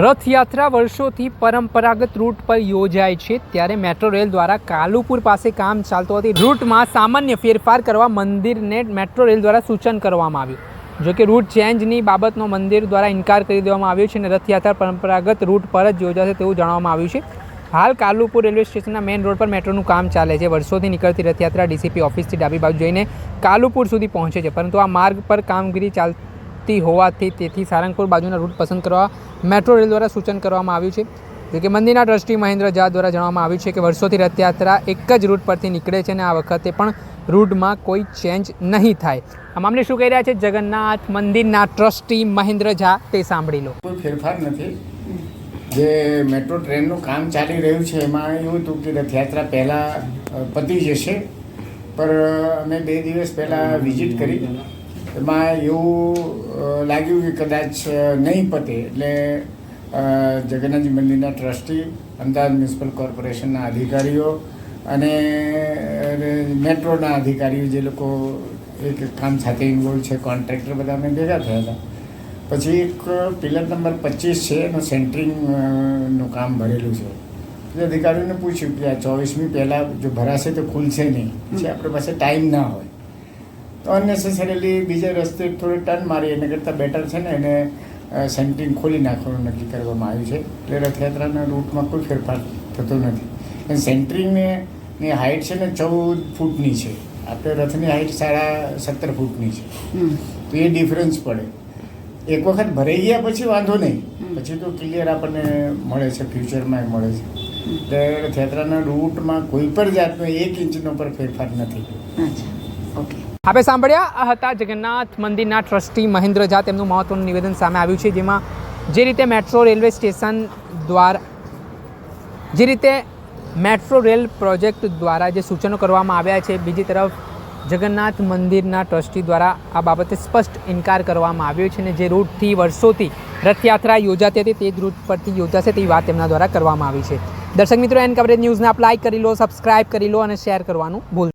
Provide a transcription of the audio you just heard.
રથયાત્રા વર્ષોથી પરંપરાગત રૂટ પર યોજાય છે, ત્યારે મેટ્રો રેલ દ્વારા કાલુપુર પાસે કામ ચાલતું હતી રૂટમાં સામાન્ય ફેરફાર કરવા મંદિરને મેટ્રો રેલ દ્વારા સૂચન કરવામાં આવ્યું। જો કે રૂટ ચેન્જની બાબતનો મંદિર દ્વારા ઇનકાર કરી દેવામાં આવ્યો છે અને રથયાત્રા પરંપરાગત રૂટ પર જ યોજાશે તેવું જણાવવામાં આવ્યું છે। હાલ કાલુપુર રેલવે સ્ટેશનના મેઇન રોડ પર મેટ્રોનું કામ ચાલે છે। વર્ષોથી નીકળતી રથયાત્રા ડીસીપી ઓફિસથી ડાબી બાજુ જઈને કાલુપુર સુધી પહોંચે છે, પરંતુ આ માર્ગ પર કામગીરી ચાલતી હોવાથી તેથી સારંગપુર બાજુના રૂટ પસંદ કરવા મેટ્રો રેલ દ્વારા સૂચન કરવામાં આવ્યું છે। જો કે મંદિરના ટ્રસ્ટી મહેન્દ્ર ઝા દ્વારા જણાવવામાં આવ્યું છે કે વર્ષોથી રથયાત્રા એક જ રૂટ પરથી નીકળે છે અને આ વખતે પણ રૂટમાં કોઈ ચેન્જ નહીં થાય। આ મામલે શું કહી રહ્યા છે જગન્નાથ મંદિરના ટ્રસ્ટી મહેન્દ્ર ઝા, તે સાંભળી લો। કોઈ ફેરફાર નથી। જે મેટ્રો ટ્રેનનું કામ ચાલી રહ્યું છે એમાં એવું હતું કે રથયાત્રા પહેલાં પતી જશે, પણ અમે 2 દિવસ પહેલાં વિઝિટ કરી, એમાં એવું લાગ્યું કે કદાચ નહીં પતે, એટલે જગન્નાથજી મંદિરના ટ્રસ્ટી, અમદાવાદ મ્યુનિસિપલ કોર્પોરેશનના અધિકારીઓ અને મેટ્રોના અધિકારીઓ, જે લોકો એક કામ સાથે ઇન્વોલ્વ છે, કોન્ટ્રાક્ટર, બધા અમે ભેગા થયા હતા। પછી એક પિલર નંબર 25 છે એનું સેન્ટરિંગનું કામ ભરેલું છે, એટલે અધિકારીઓને પૂછ્યું કે આ 24મી પહેલાં જો ભરાશે તો ખુલશે નહીં, પછી આપણી પાસે ટાઈમ ના હોય તો અનનેસેસરીલી બીજા રસ્તે થોડું ટર્ન મારી, એના કરતાં બેટર છે ને એને સેન્ટરિંગ ખોલી નાખવાનું નક્કી કરવામાં આવ્યું છે। એટલે રથયાત્રાના રૂટમાં કોઈ ફેરફાર થતો નથી। અને સેન્ટરિંગની હાઇટ છે ને 14 ફૂટની છે, આપણે રથની હાઇટ 17.5 ફૂટની છે, તો એ ડિફરન્સ પડે। એક વખત ભરાઈ ગયા પછી વાંધો નહીં, પછી તો ક્લિયર આપણને મળે છે, ફ્યુચરમાં મળે છે। એટલે રથયાત્રાના રૂટમાં કોઈ પણ જાતનો 1 ઇંચનો પર ફેરફાર નથી। આપણે સાંભળ્યા હતા જગન્નાથ મંદિરના ટ્રસ્ટી મહેન્દ્ર ઝા, તેમનું મહત્વનું નિવેદન સામે આવ્યું છે, જેમાં જે રીતે મેટ્રો રેલવે સ્ટેશન દ્વારા જે રીતે મેટ્રો રેલ પ્રોજેક્ટ દ્વારા જે સૂચનો કરવામાં આવ્યા છે, બીજી તરફ જગન્નાથ મંદિરના ટ્રસ્ટી દ્વારા આ બાબતે સ્પષ્ટ ઇનકાર કરવામાં આવ્યો છે અને જે રૂટથી વર્ષોથી રથયાત્રા યોજાતી હતી તે જ રૂટ પરથી યોજાશે તેવી વાત તેમના દ્વારા કરવામાં આવી છે। દર્શક મિત્રો, એન કવરેજ ન્યૂઝને આપ લાઇક કરી લો, સબસ્ક્રાઇબ કરી લો અને શેર કરવાનું ભૂલતા